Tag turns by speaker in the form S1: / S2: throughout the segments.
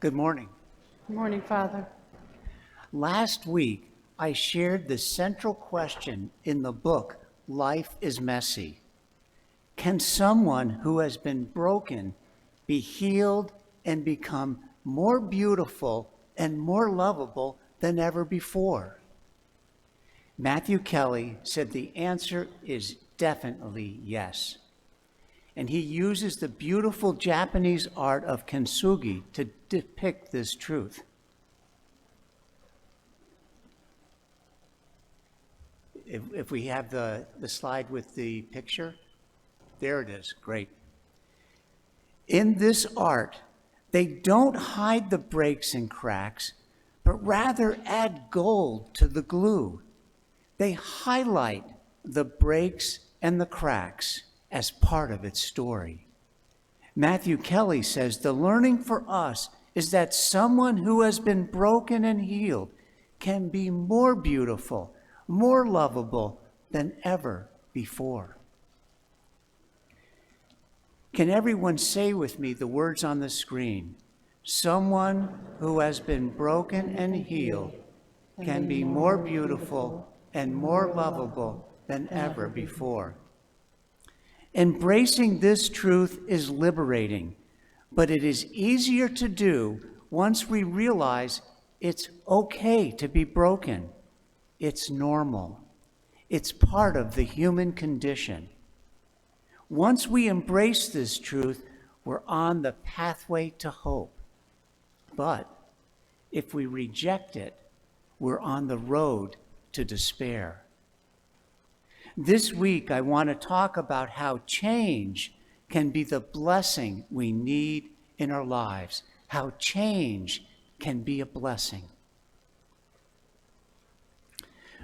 S1: Good morning.
S2: Good morning, Father.
S1: Last week, I shared the central question in the book, Life is Messy. Can someone who has been broken be healed and become more beautiful and more lovable than ever before? Matthew Kelly said the answer is definitely yes. And he uses the beautiful Japanese art of kintsugi to depict this truth. If we have the slide with the picture, there it is, great. In this art, they don't hide the breaks and cracks, but rather add gold to the glue. They highlight the breaks and the cracks as part of its story. Matthew Kelly says the learning for us is that someone who has been broken and healed can be more beautiful, more lovable than ever before. Can everyone say with me the words on the screen? Someone who has been broken and healed can be more beautiful and more lovable than ever before. Embracing this truth is liberating, but it is easier to do once we realize it's okay to be broken. It's normal. It's part of the human condition. Once we embrace this truth, we're on the pathway to hope. But if we reject it, we're on the road to despair. This week, I want to talk about how change can be the blessing we need in our lives, how change can be a blessing.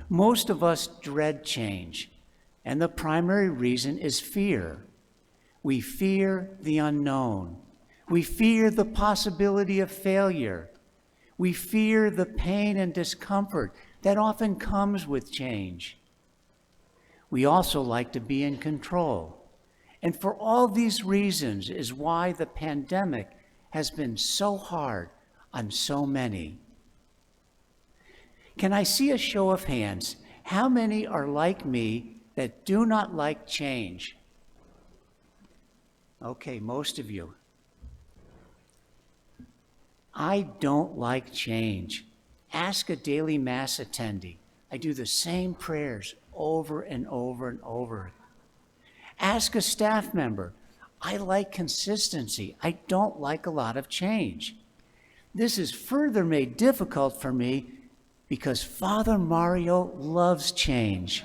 S1: Most of us dread change, and the primary reason is fear. We fear the unknown. We fear the possibility of failure. We fear the pain and discomfort that often comes with change. We also like to be in control. And for all these reasons is why the pandemic has been so hard on so many. Can I see a show of hands? How many are like me that do not like change? Okay, most of you. I don't like change. Ask a daily Mass attendee. I do the same prayers over and over and over. Ask a staff member. I like consistency. I don't like a lot of change. This is further made difficult for me because Father Mario loves change.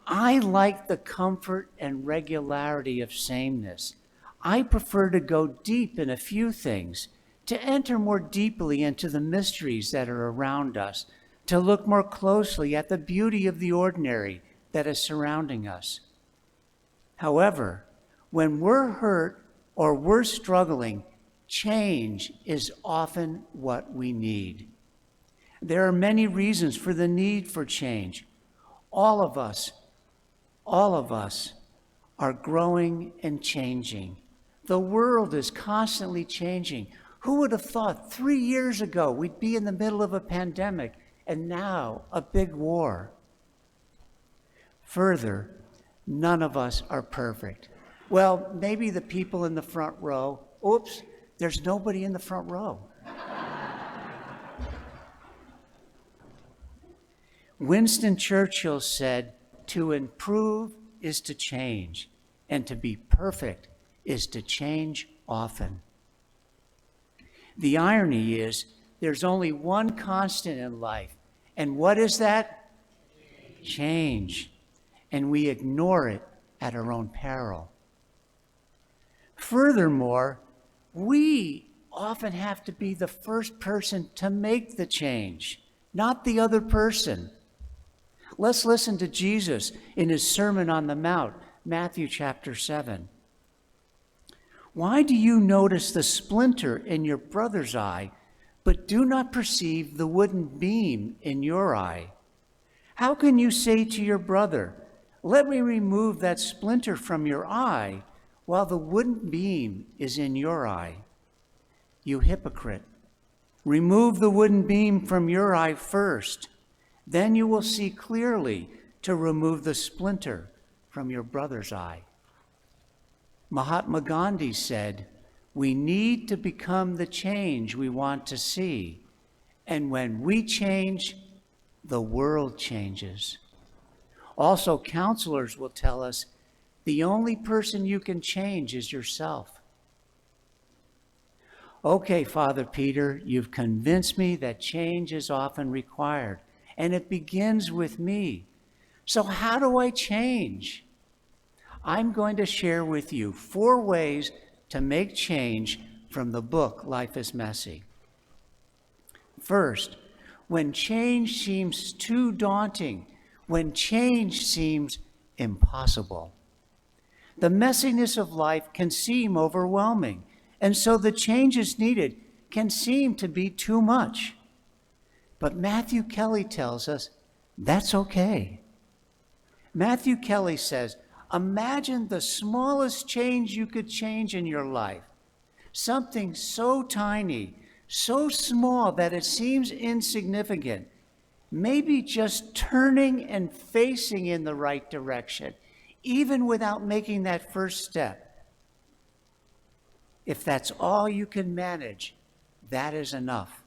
S1: I like the comfort and regularity of sameness. I prefer to go deep in a few things, to enter more deeply into the mysteries that are around us, to look more closely at the beauty of the ordinary that is surrounding us. However, when we're hurt or we're struggling, change is often what we need. There are many reasons for the need for change. All of us are growing and changing. The world is constantly changing. Who would have thought 3 years ago we'd be in the middle of a pandemic and now a big war? Further, none of us are perfect. Well, maybe the people in the front row. Oops, there's nobody in the front row. Winston Churchill said, "To improve is to change, and to be perfect is to change often." The irony is, there's only one constant in life. And what is that? Change. And we ignore it at our own peril. Furthermore, we often have to be the first person to make the change, not the other person. Let's listen to Jesus in his Sermon on the Mount, Matthew chapter 7. Why do you notice the splinter in your brother's eye, but do not perceive the wooden beam in your eye? How can you say to your brother, "Let me remove that splinter from your eye," while the wooden beam is in your eye. You hypocrite. Remove the wooden beam from your eye first. Then you will see clearly to remove the splinter from your brother's eye. Mahatma Gandhi said, we need to become the change we want to see. And when we change, the world changes. Also, counselors will tell us the only person you can change is yourself. Okay, Father Peter, you've convinced me that change is often required, and it begins with me. So how do I change? I'm going to share with you 4 ways to make change from the book Life is Messy. First, when change seems too daunting, when change seems impossible. The messiness of life can seem overwhelming, and so the changes needed can seem to be too much. But Matthew Kelly tells us that's okay. Matthew Kelly says, imagine the smallest change you could change in your life. Something so tiny, so small that it seems insignificant. Maybe just turning and facing in the right direction, even without making that first step. If that's all you can manage, that is enough.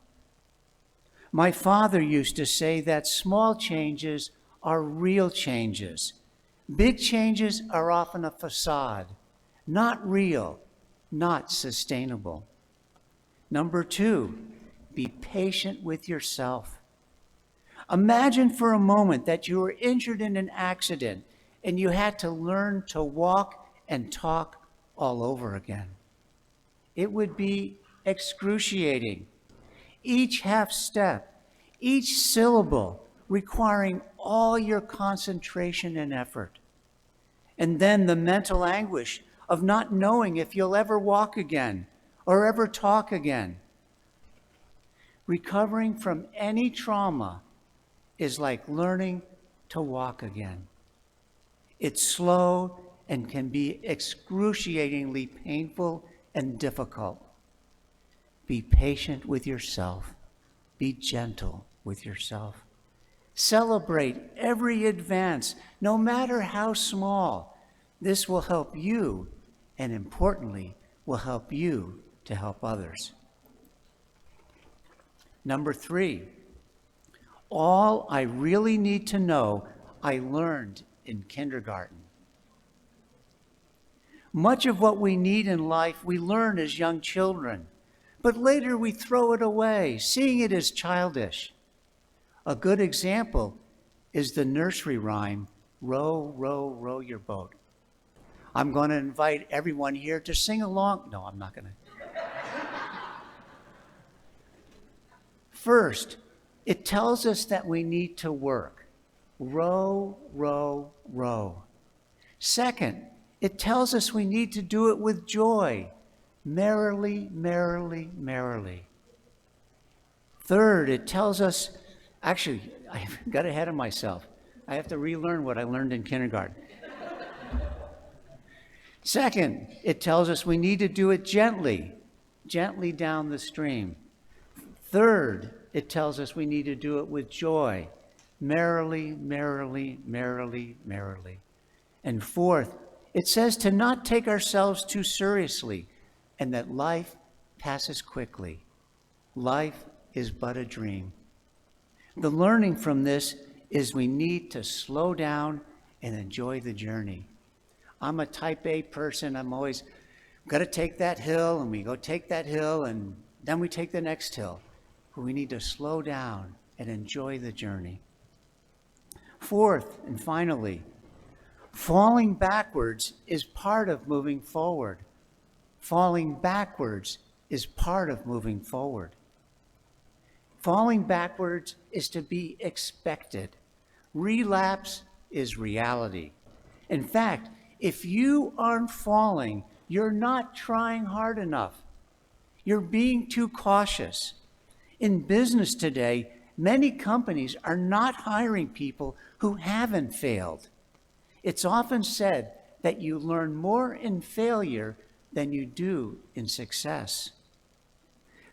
S1: My father used to say that small changes are real changes. Big changes are often a facade, not real, not sustainable. Number 2, be patient with yourself. Imagine for a moment that you were injured in an accident and you had to learn to walk and talk all over again. It would be excruciating. Each half step, each syllable requiring all your concentration and effort. And then the mental anguish of not knowing if you'll ever walk again or ever talk again. Recovering from any trauma is like learning to walk again. It's slow and can be excruciatingly painful and difficult. Be patient with yourself. Be gentle with yourself. Celebrate every advance, no matter how small. This will help you, and importantly, will help you to help others. Number 3, all I really need to know, I learned in kindergarten. Much of what we need in life we learn as young children, but later we throw it away, seeing it as childish. A good example is the nursery rhyme, row, row, row your boat. I'm going to invite everyone here to sing along. No, I'm not going to. First, it tells us that we need to work. Row, row, row. Second, it tells us we need to do it with joy. Merrily, merrily, merrily. Third, it tells us, actually, I got ahead of myself. I have to relearn what I learned in kindergarten. Second, it tells us we need to do it gently, gently down the stream. Third, it tells us we need to do it with joy, merrily, merrily, merrily, merrily. And fourth, it says to not take ourselves too seriously and that life passes quickly. Life is but a dream. The learning from this is we need to slow down and enjoy the journey. I'm a type A person. I'm always got to take that hill, and we go take that hill, and then we take the next hill. But we need to slow down and enjoy the journey. Fourth, and finally, falling backwards is part of moving forward. Falling backwards is part of moving forward. Falling backwards is to be expected. Relapse is reality. In fact, if you aren't falling, you're not trying hard enough. You're being too cautious. In business today, many companies are not hiring people who haven't failed. It's often said that you learn more in failure than you do in success.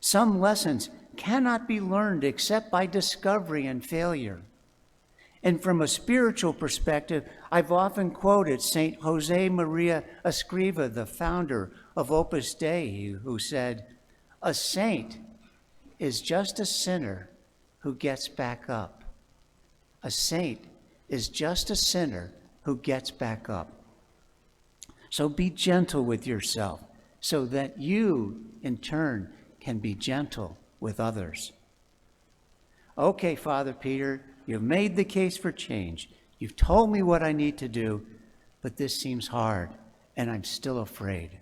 S1: Some lessons cannot be learned except by discovery and failure. And from a spiritual perspective, I've often quoted St. Jose Maria Escriva, the founder of Opus Dei, who said, "A saint is just a sinner who gets back up." A saint is just a sinner who gets back up. So be gentle with yourself so that you, in turn, can be gentle with others. Okay, Father Peter, you've made the case for change. You've told me what I need to do, but this seems hard, and I'm still afraid.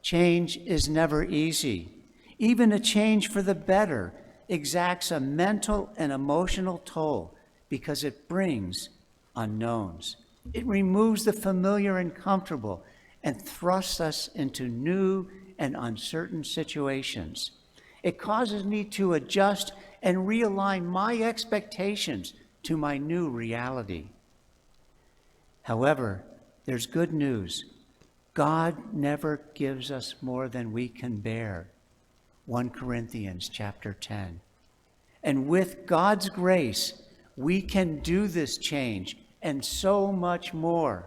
S1: Change is never easy. Even a change for the better exacts a mental and emotional toll because it brings unknowns. It removes the familiar and comfortable and thrusts us into new and uncertain situations. It causes me to adjust and realign my expectations to my new reality. However, there's good news. God never gives us more than we can bear. 1 Corinthians chapter 10. And with God's grace, we can do this change and so much more.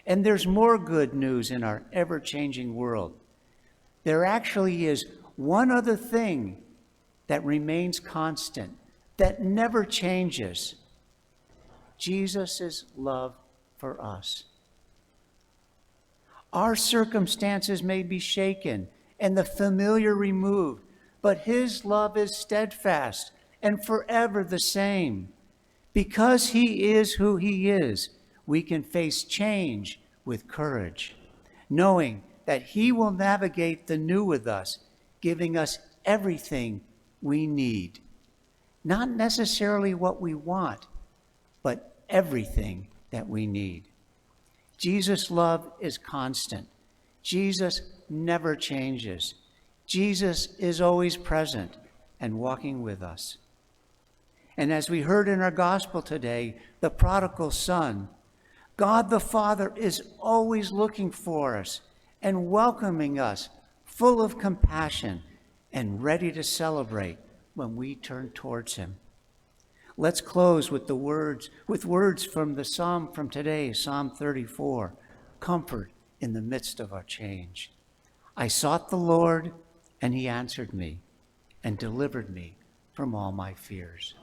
S1: And there's more good news in our ever-changing world. There actually is one other thing that remains constant, that never changes: Jesus' love for us. Our circumstances may be shaken and the familiar removed, but his love is steadfast and forever the same. Because he is who he is, we can face change with courage, knowing that he will navigate the new with us, giving us everything we need. Not necessarily what we want, but everything that we need. Jesus' love is constant. Jesus never changes. Jesus is always present and walking with us. And as we heard in our gospel today, the prodigal son, God the Father is always looking for us and welcoming us, full of compassion and ready to celebrate when we turn towards him. Let's close with words from the psalm from today, Psalm 34, comfort in the midst of our change. I sought the Lord, and he answered me and delivered me from all my fears.